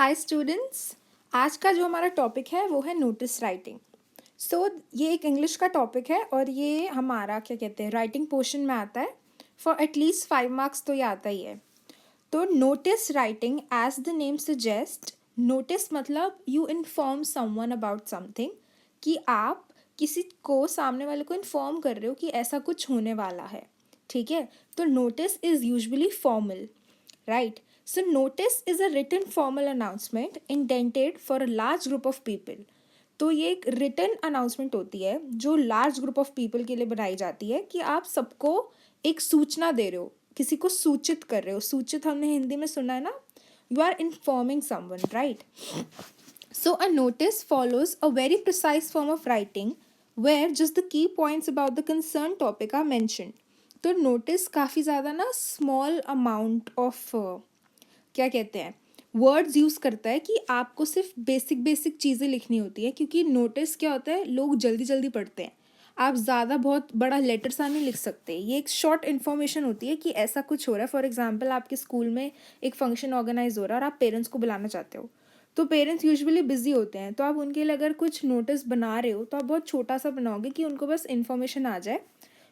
Hi students. आज का जो हमारा टॉपिक है वो है नोटिस राइटिंग। ये एक इंग्लिश का टॉपिक है और ये हमारा क्या कहते हैं राइटिंग पोर्शन में आता है। फॉर एटलीस्ट 5 मार्क्स तो ये आता ही है। तो notice writing as the name suggest, notice मतलब you inform someone about something, कि आप किसी को सामने वाले को इन्फॉर्म कर रहे हो कि ऐसा कुछ होने वाला है। ठीक है, तो notice is usually formal, right? So notice is a written formal announcement intended for a large group of people. तो ये एक रिटन अनाउंसमेंट होती है जो लार्ज ग्रुप ऑफ पीपल के लिए बनाई जाती है कि आप सबको एक सूचना दे रहे हो, किसी को सूचित कर रहे हो। सूचित हमने हिंदी में सुना है ना, you are informing someone, right? So a notice follows a very precise form of writing where just the key points about the concerned topic are mentioned. तो नोटिस काफ़ी ज़्यादा ना स्मॉल अमाउंट ऑफ क्या कहते हैं वर्ड्स यूज़ करता है कि आपको सिर्फ बेसिक बेसिक चीज़ें लिखनी होती है, क्योंकि नोटिस क्या होता है लोग जल्दी जल्दी पढ़ते हैं। आप ज़्यादा बहुत बड़ा लेटर सा नहीं लिख सकते। ये एक शॉर्ट इन्फॉर्मेशन होती है कि ऐसा कुछ हो रहा है। फॉर एग्जांपल आपके स्कूल में एक फंक्शन ऑर्गेनाइज हो रहा है और आप पेरेंट्स को बुलाना चाहते हो, तो पेरेंट्स यूजुअली बिजी होते हैं, तो आप उनके लिए अगर कुछ नोटिस बना रहे हो तो आप बहुत छोटा सा बनाओगे कि उनको बस इन्फॉर्मेशन आ जाए,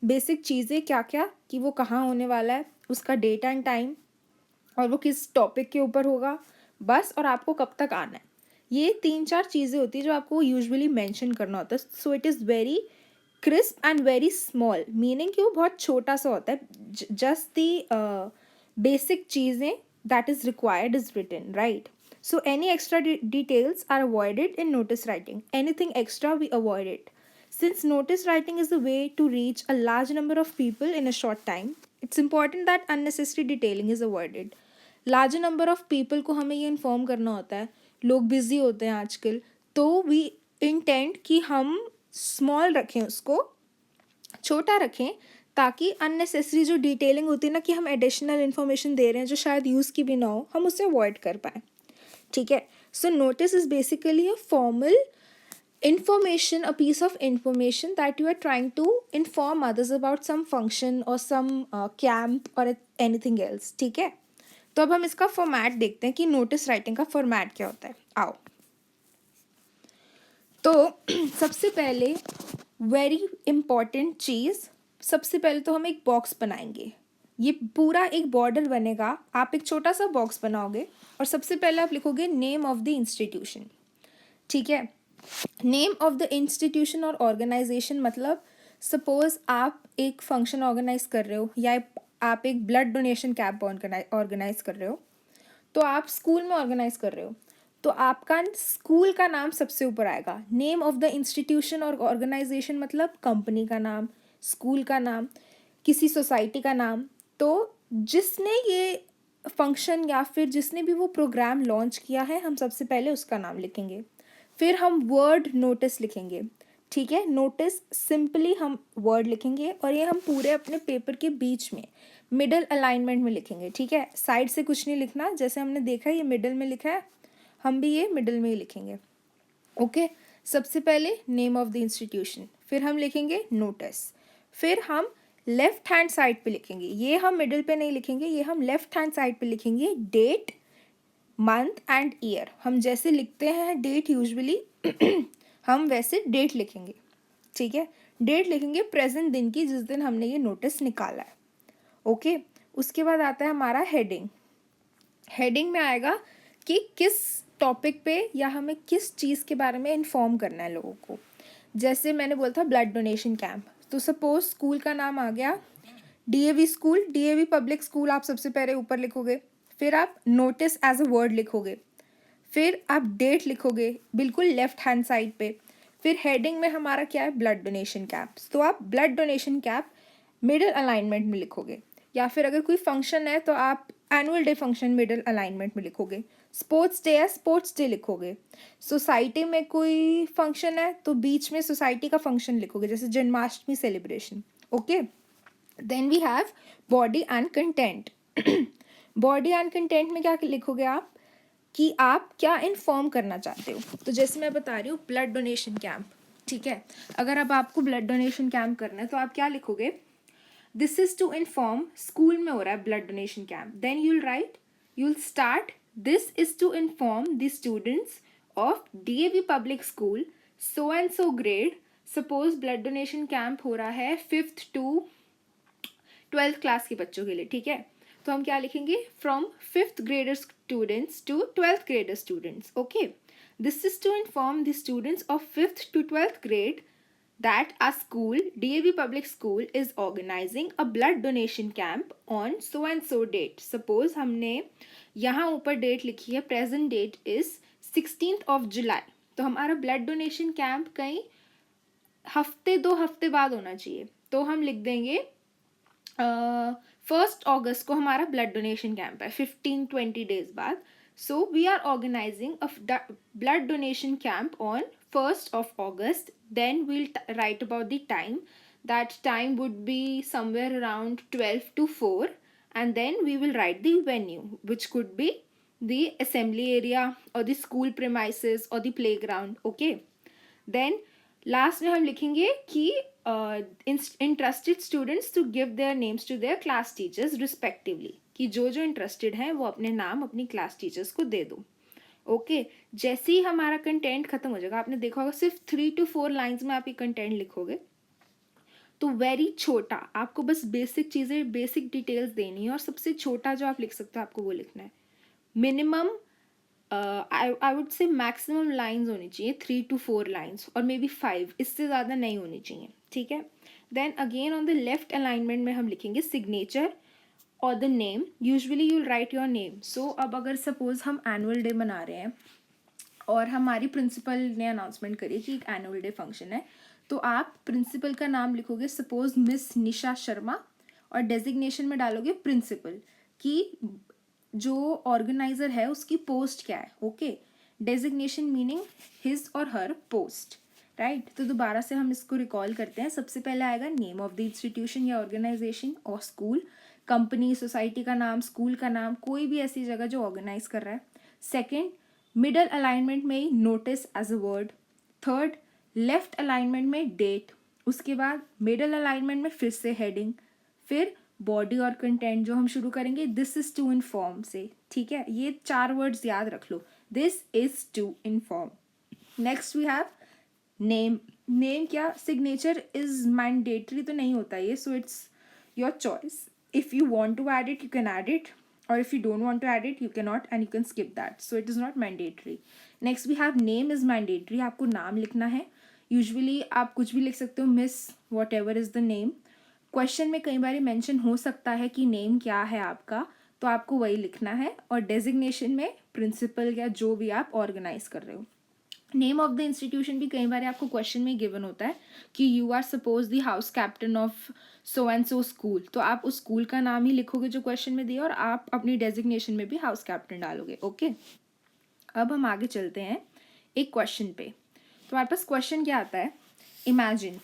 बेसिक चीज़ें क्या क्या, कि वो कहाँ होने वाला है, उसका डेट एंड टाइम, और वो किस टॉपिक के ऊपर होगा बस, और आपको कब तक आना है। ये 3-4 चीज़ें होती है जो आपको यूजुअली मेंशन करना होता है। So it is very crisp and very small, meaning कि वो बहुत छोटा सा होता है। जस्ट दी बेसिक चीज़ें that is required is written, right? So any extra details are avoided in notice writing. Anything extra we avoid it. Since notice writing is a way to reach a large number of people in a short time, it's important that unnecessary detailing is avoided. Larger number of people को हमें ये inform करना होता है, लोग busy होते हैं आजकल, तो we intend कि हम स्मॉल रखें, उसको छोटा रखें, ताकि अननेसेसरी जो डिटेलिंग होती है ना, कि हम एडिशनल इन्फॉर्मेशन दे रहे हैं जो शायद यूज़ की भी ना हो, हम उसे अवॉइड कर पाएँ। ठीक है, so notice is basically a formal information, a piece of information that you are trying to inform others about some function or some camp or anything else. ठीक है, तो अब हम इसका फॉर्मेट देखते हैं कि नोटिस राइटिंग का फॉर्मेट क्या होता है। आओ, तो सबसे पहले वेरी इम्पॉर्टेंट चीज़, सबसे पहले तो हम एक बॉक्स बनाएंगे। ये पूरा एक बॉर्डर बनेगा, आप एक छोटा सा बॉक्स बनाओगे और सबसे पहले आप लिखोगे नेम ऑफ द इंस्टीट्यूशन। ठीक है, नेम ऑफ द इंस्टीट्यूशन और ऑर्गेनाइजेशन, मतलब सपोज आप एक फंक्शन ऑर्गेनाइज कर रहे हो या आप एक ब्लड डोनेशन कैंप ऑर्गेनाइज कर रहे हो, तो आप स्कूल में ऑर्गेनाइज कर रहे हो, तो आपका स्कूल का नाम सबसे ऊपर आएगा। नेम ऑफ द इंस्टीट्यूशन और ऑर्गेनाइजेशन मतलब कंपनी का नाम, स्कूल का नाम, किसी सोसाइटी का नाम। तो जिसने ये फंक्शन या फिर जिसने भी वो प्रोग्राम लॉन्च किया है, हम सबसे पहले उसका नाम लिखेंगे। फिर हम वर्ड नोटिस लिखेंगे। ठीक है, नोटिस सिंपली हम वर्ड लिखेंगे और ये हम पूरे अपने पेपर के बीच में मिडल अलाइनमेंट में लिखेंगे। ठीक है, साइड से कुछ नहीं लिखना, जैसे हमने देखा ये मिडल में लिखा है, हम भी ये मिडल में ही लिखेंगे। ओके, सबसे पहले नेम ऑफ द इंस्टीट्यूशन, फिर हम लिखेंगे नोटिस, फिर हम लेफ्ट हैंड साइड पे लिखेंगे, ये हम मिडल पे नहीं लिखेंगे, ये हम लेफ्ट हैंड साइड पे लिखेंगे डेट, मंथ एंड ईयर। हम जैसे लिखते हैं डेट यूजुअली हम वैसे डेट लिखेंगे। ठीक है, डेट लिखेंगे प्रेजेंट दिन की, जिस दिन हमने ये नोटिस निकाला है। ओके, उसके बाद आता है हमारा हेडिंग। हेडिंग में आएगा कि किस टॉपिक पे या हमें किस चीज़ के बारे में इन्फॉर्म करना है लोगों को। जैसे मैंने बोला था ब्लड डोनेशन कैंप, तो सपोज स्कूल का नाम आ गया DAV school, DAV public school, आप सबसे पहले ऊपर लिखोगे, फिर आप नोटिस एज अ वर्ड लिखोगे, फिर आप डेट लिखोगे बिल्कुल लेफ्ट हैंड साइड पे, फिर हेडिंग में हमारा क्या है ब्लड डोनेशन कैंप, तो आप blood donation camp middle alignment में लिखोगे, या फिर अगर कोई फंक्शन है तो आप annual day function middle alignment में लिखोगे, स्पोर्ट्स डे है स्पोर्ट्स डे लिखोगे, सोसाइटी में कोई फंक्शन है तो बीच में सोसाइटी का फंक्शन लिखोगे, जैसे Janmashtami celebration. Okay, then we have body and content. Body and content में क्या लिखोगे आप, कि आप क्या इन्फॉर्म करना चाहते हो। तो जैसे मैं बता रही हूँ ब्लड डोनेशन कैंप, ठीक है, अगर अब आपको ब्लड डोनेशन कैंप करना है तो आप क्या लिखोगे, this is to inform, school में हो रहा है blood donation camp, then you'll write, you'll start This is to inform the students of DAV Public School so and so grade. Suppose blood donation camp हो रहा है 5th to 12th class के बच्चों के लिए, ठीक है। तो हम क्या लिखेंगे, from 5th grader students to 12th grader students, okay. This is to inform the students of 5th to 12th grade that a school, DAV Public School, is organizing a blood donation camp on so and so date. Suppose हमने यहाँ ऊपर date लिखी है, present date is 16th of July, तो हमारा blood donation camp कहीं हफ्ते 2 हफ्ते बाद होना चाहिए। तो हम लिख देंगे 1st August को हमारा ब्लड डोनेशन कैंप है, 15-20 डेज बाद। So we are organising a blood donation camp on 1st of August. Then we'll write about the time. That time would be somewhere around 12 to 4. And then we will write the venue, which could be the assembly area or the school premises or the playground, okay. Then last में हम लिखेंगे कि interested students to give their names to their class teachers respectively, कि जो जो interested हैं वो अपने नाम अपनी क्लास टीचर्स को दे दो, ओके। जैसे ही हमारा कंटेंट खत्म हो जाएगा, आपने देखा होगा सिर्फ 3 to 4 लाइन्स में आप ये कंटेंट लिखोगे, तो वेरी छोटा, आपको बस बेसिक चीज़ें, बेसिक डिटेल्स देनी है, और सबसे छोटा जो आप लिख सकते हो आपको वो लिखना है। Minimum I would say maximum lines होनी चाहिए 3 to 4 लाइन्स, और मे बी 5, इससे ज़्यादा नहीं होनी चाहिए, ठीक है। Then again on the left alignment में हम लिखेंगे सिग्नेचर और the name. Usually you will write your name. So अब अगर सपोज हम एनुअल डे मना रहे हैं और हमारी प्रिंसिपल ने अनाउंसमेंट करी कि एक एनुअल डे फंक्शन है, तो आप प्रिंसिपल का नाम लिखोगे, सपोज मिस निशा शर्मा, और डेजिग्नेशन में डालोगे प्रिंसिपल, कि जो ऑर्गेनाइजर है उसकी पोस्ट क्या है, ओके। डेजिग्नेशन मीनिंग हिज और हर पोस्ट, राइट। तो दोबारा से हम इसको रिकॉल करते हैं। सबसे पहले आएगा नेम ऑफ द इंस्टीट्यूशन या ऑर्गेनाइजेशन और स्कूल, कंपनी, सोसाइटी का नाम, स्कूल का नाम, कोई भी ऐसी जगह जो ऑर्गेनाइज कर रहा है। सेकेंड, मिडल अलाइनमेंट में notice as a word. Third, left alignment में डेट। उसके बाद मिडल अलाइनमेंट में फिर से हेडिंग, फिर बॉडी और कंटेंट जो हम शुरू करेंगे दिस इज टू इन्फॉर्म से, ठीक है। ये 4 वर्ड्स याद रख लो, this is to inform. Next we have name. Name क्या, सिग्नेचर इज मैंडेटरी तो नहीं होता ये, so it's your choice. If you want to add it you can add it, or if you don't want to add it you cannot and you can skip that, so it is not mandatory. Next we have name is mandatory, आपको नाम लिखना है। Usually आप कुछ भी लिख सकते हो, miss what ever is the name. Question में कई बार मेंशन हो सकता है कि नेम क्या है आपका, तो आपको वही लिखना है। और डेजिग्नेशन में प्रिंसिपल या जो भी आप ऑर्गेनाइज कर रहे हो। नेम ऑफ द इंस्टीट्यूशन भी कई बार आपको क्वेश्चन में गिवन होता है कि you are suppose the house captain of so and so school, तो आप उस स्कूल का नाम ही लिखोगे जो क्वेश्चन में दिया, और आप अपनी डेजिग्नेशन में भी हाउस कैप्टन डालोगे, ओके। अब हम आगे चलते हैं एक क्वेश्चन पे। तो हमारे पास क्वेश्चन क्या आता है, imagine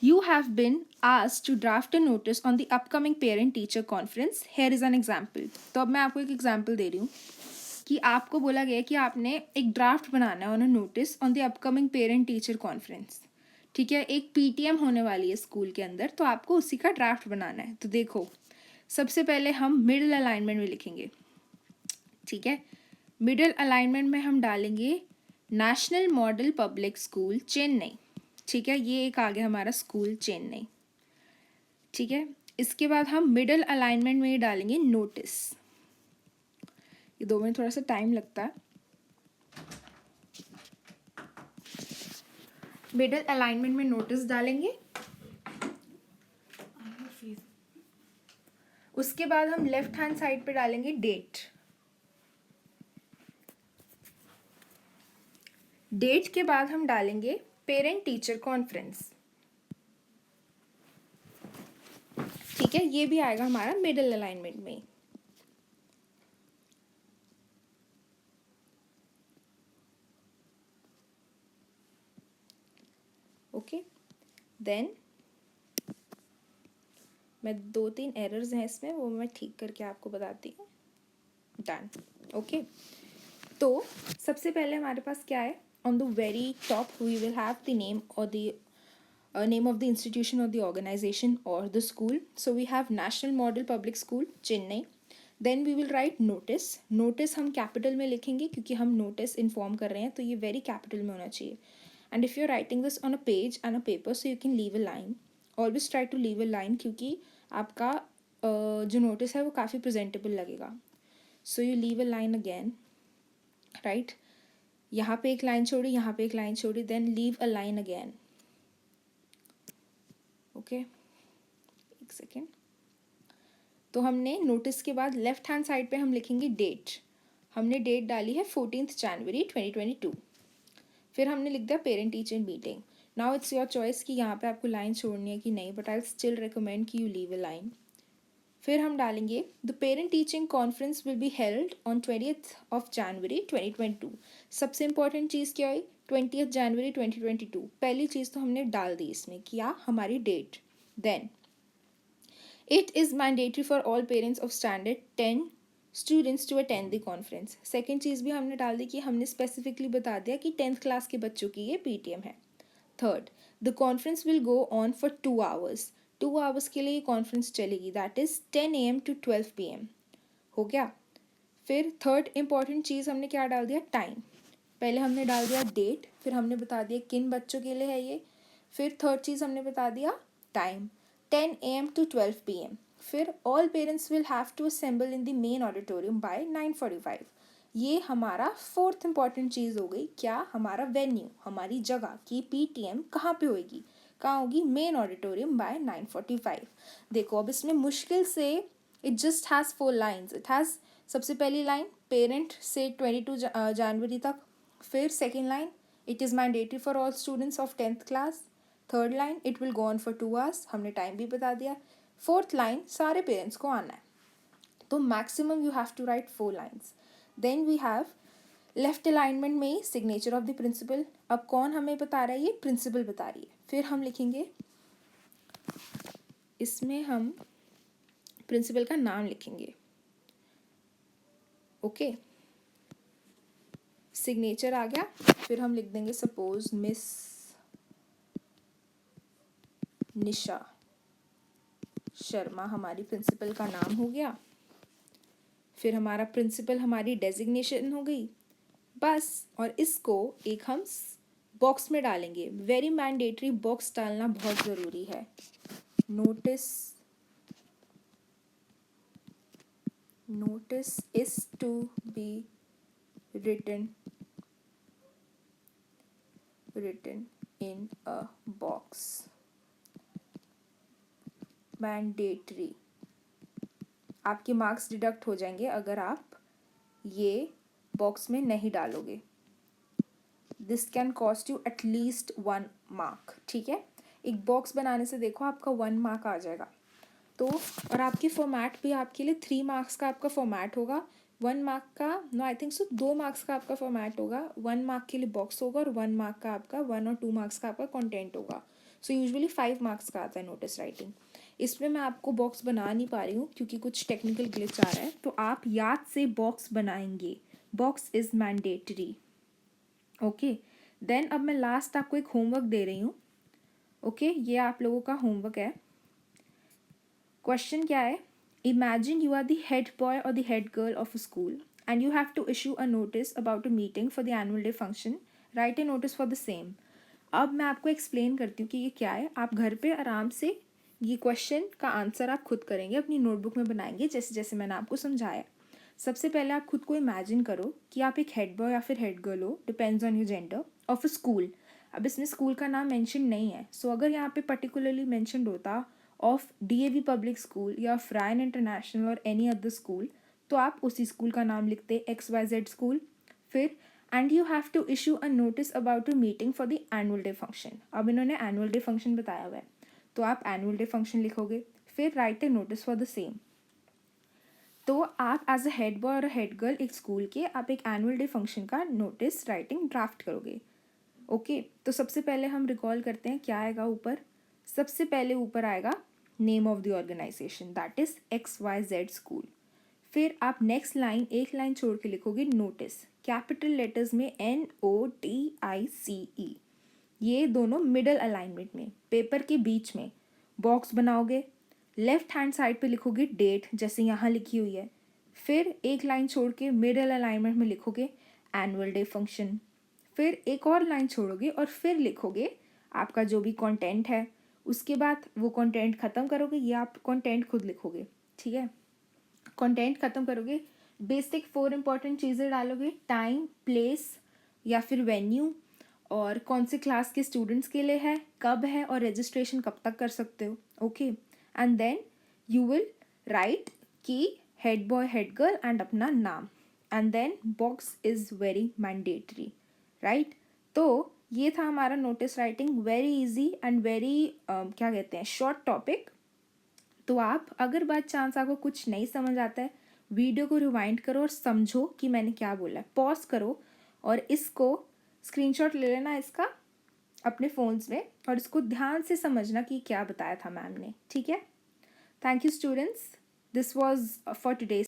you have been asked to draft a notice on the upcoming parent teacher conference. Here is an example. तो अब मैं आपको एक एग्जाम्पल दे रही हूँ कि आपको बोला गया कि आपने एक ड्राफ्ट बनाना है on a notice on the upcoming parent teacher conference, ठीक है। एक पीटीएम होने वाली है स्कूल के अंदर, तो आपको उसी का ड्राफ्ट बनाना है। तो देखो, सबसे पहले हम मिडिल अलाइनमेंट में लिखेंगे, ठीक है। मिडिल अलाइनमेंट में हम डालेंगे national model public school Chennai, ठीक है। ये एक आ गया हमारा स्कूल चेन्नई, ठीक है। इसके बाद हम मिडिल अलाइनमेंट में ये डालेंगे नोटिस। ये 2 में थोड़ा सा टाइम लगता है। मिडिल अलाइनमेंट में नोटिस डालेंगे। उसके बाद हम लेफ्ट हैंड साइड पे डालेंगे डेट। डेट के बाद हम डालेंगे पेरेंट टीचर कॉन्फ्रेंस, ठीक है। ये भी आएगा हमारा मिडिल अलाइनमेंट में। ओके, देन मैं 2-3 एरर्स हैं इसमें, वो मैं ठीक करके आपको बताती हूँ। Done, okay. तो सबसे पहले हमारे पास क्या है, on the very top we will have the name और the name of the institution or the organization or the school. So we have National Model Public School Chennai. Then we will write notice. Notice हम capital में लिखेंगे क्योंकि हम notice inform कर रहे हैं, तो ये वेरी कैपिटल में होना चाहिए. And if you are writing this on a page and a paper, so you can leave a line. Always try to leave a line, क्योंकि आपका जो नोटिस है वो काफ़ी प्रेजेंटेबल लगेगा. So you leave a line again, right. यहाँ पे एक लाइन छोड़ी, यहाँ पे एक लाइन छोड़ी, then leave a line again. Okay, एक सेकेंड. तो हमने नोटिस के बाद लेफ्ट हैंड साइड पे हम लिखेंगे डेट. हमने डेट डाली है 14th January 2022. फिर हमने लिख दिया parent teacher meeting. Now it's your choice कि यहाँ पे आपको लाइन छोड़नी है कि नहीं, बट आई स्टिल रिकमेंड कि यू लीव अ लाइन. फिर हम डालेंगे the parent teaching conference will be held on 20th of January 2022. सबसे इंपॉर्टेंट चीज़ क्या हुई, 20th January 2022. पहली चीज़ तो हमने डाल दी इसमें, क्या, हमारी date. Then it is mandatory for all parents of standard 10 students to attend the conference. Second चीज़ भी हमने डाल दी कि हमने स्पेसिफिकली बता दिया कि 10th क्लास के बच्चों की ये PTM है. Third, the conference will go on for 2 hours. 2 hours के लिए ये कॉन्फ्रेंस चलेगी, that is 10 AM to 12 PM. हो गया. फिर थर्ड इंपॉर्टेंट चीज़ हमने क्या डाल दिया, टाइम. पहले हमने डाल दिया डेट, फिर हमने बता दिया किन बच्चों के लिए है ये. फिर थर्ड चीज़ हमने बता दिया टाइम, 10 AM to 12 PM. फिर all parents will have to assemble in the main auditorium by 9:45. ये हमारा फोर्थ इंपॉर्टेंट चीज़ हो गई, क्या, हमारा वेन्यू, हमारी जगह की PTM कहाँ पे होएगी, कहाँ होगी, मेन ऑडिटोरियम बाय 9:45. देखो अब इसमें मुश्किल से it just has 4 lines. It has सबसे पहली लाइन पेरेंट से 22 जनवरी तक. फिर second line it is mandatory for all students of 10th class. Third line it will go on for 2 hours, हमने टाइम भी बता दिया. फोर्थ लाइन सारे पेरेंट्स को आना है. तो maximum you have to write 4 lines. Then we have left alignment में ही सिग्नेचर ऑफ द प्रिंसिपल. अब कौन हमें बता रहा है, ये प्रिंसिपल बता रही है. फिर हम लिखेंगे, इसमें हम प्रिंसिपल का नाम लिखेंगे. ओके, सिग्नेचर आ गया. फिर हम लिख देंगे सपोज मिस निशा शर्मा, हमारी प्रिंसिपल का नाम हो गया. फिर हमारा प्रिंसिपल हमारी डेजिग्नेशन हो गई बस. और इसको एक हम बॉक्स में डालेंगे. वेरी मैंडेटरी, बॉक्स डालना बहुत ज़रूरी है. notice is to be written in a box. Mandatory. आपके मार्क्स डिडक्ट हो जाएंगे अगर आप ये बॉक्स में नहीं डालोगे. This can cost you at least 1 mark. ठीक है, एक बॉक्स बनाने से देखो आपका 1 mark आ जाएगा. तो और आपके फॉर्मेट भी आपके लिए 3 marks का आपका फॉर्मेट होगा, 1 mark का, no I think so 2 marks का आपका फॉर्मेट होगा. 1 mark के लिए बॉक्स होगा और 1 mark का आपका 1 और 2 marks का आपका कंटेंट होगा. सो यूजुअली 5 marks का आता है नोटिस राइटिंग. इसमें मैं आपको बॉक्स बना नहीं पा रही हूँ क्योंकि कुछ टेक्निकल ग्लिच आ रहा है, तो आप याद से बॉक्स बनाएंगे. Box is mandatory. Okay, then अब मैं लास्ट आपको एक होमवर्क दे रही हूँ. ओके, ये आप लोगों का होमवर्क है. क्वेश्चन क्या है, imagine you are the head boy और the head girl of a school and you have to issue a notice about a meeting for the annual day function. Write a notice for the same. अब मैं आपको explain करती हूँ कि ये क्या है. आप घर पे आराम से ये क्वेश्चन का आंसर आप खुद करेंगे, अपनी नोटबुक में बनाएंगे जैसे जैसे मैंने आपको समझाया. सबसे पहले आप खुद को इमेजिन करो कि आप एक हेड बॉय या फिर हेड गर्ल हो, depends on your gender, of a school. अब इसमें स्कूल का नाम मेंशन नहीं है, सो अगर यहाँ पे पर्टिकुलरली मेंशन होता ऑफ DAV पब्लिक स्कूल या फ्राइन इंटरनेशनल और एनी अदर स्कूल, तो आप उसी स्कूल का नाम लिखते XYZ स्कूल. फिर and you have to issue a notice about a meeting for the annual day function. अब इन्होंने एनुअल डे फंक्शन बताया हुआ है, तो आप एनुअल डे फंक्शन लिखोगे. फिर right a notice for the same. तो आप एज अ हेड बॉय और हेड गर्ल एक स्कूल के आप एक एनुअल डे फंक्शन का नोटिस राइटिंग ड्राफ्ट करोगे. ओके, तो सबसे पहले हम रिकॉल करते हैं क्या आएगा ऊपर. सबसे पहले ऊपर आएगा name of the organization, that is XYZ school. फिर आप नेक्स्ट लाइन एक लाइन छोड़ के लिखोगे नोटिस, कैपिटल लेटर्स में NOTICE. ये दोनों मिडल अलाइनमेंट में, पेपर के बीच में बॉक्स बनाओगे. लेफ्ट हैंड साइड पे लिखोगे डेट जैसे यहाँ लिखी हुई है. फिर एक लाइन छोड़ के मिडल अलाइनमेंट में लिखोगे एनुअल डे फंक्शन, फिर एक और लाइन छोड़ोगे और फिर लिखोगे आपका जो भी कंटेंट है। उसके बाद वो कंटेंट ख़त्म करोगे या आप कंटेंट खुद लिखोगे, ठीक है। कंटेंट ख़त्म करोगे, बेसिक 4 इंपॉर्टेंट चीज़ें डालोगे, टाइम, प्लेस या फिर वेन्यू, और कौन से क्लास के स्टूडेंट्स के लिए है, कब है, और रजिस्ट्रेशन कब तक कर सकते हो, okay. And then you will write कि head boy head girl and अपना नाम, and then box is very mandatory, right. तो ये था हमारा notice writing, very easy and very क्या कहते हैं, शॉर्ट टॉपिक। तो आप अगर बाय चांस आपको कुछ नहीं समझ आता है, वीडियो को रिवाइंड करो और समझो कि मैंने क्या बोला है, पॉज करो और इसको स्क्रीनशॉट ले लेना इसका अपने फ़ोन्स में, और इसको ध्यान से समझना कि क्या बताया था मैम ने, ठीक है। Thank you students, this was for today.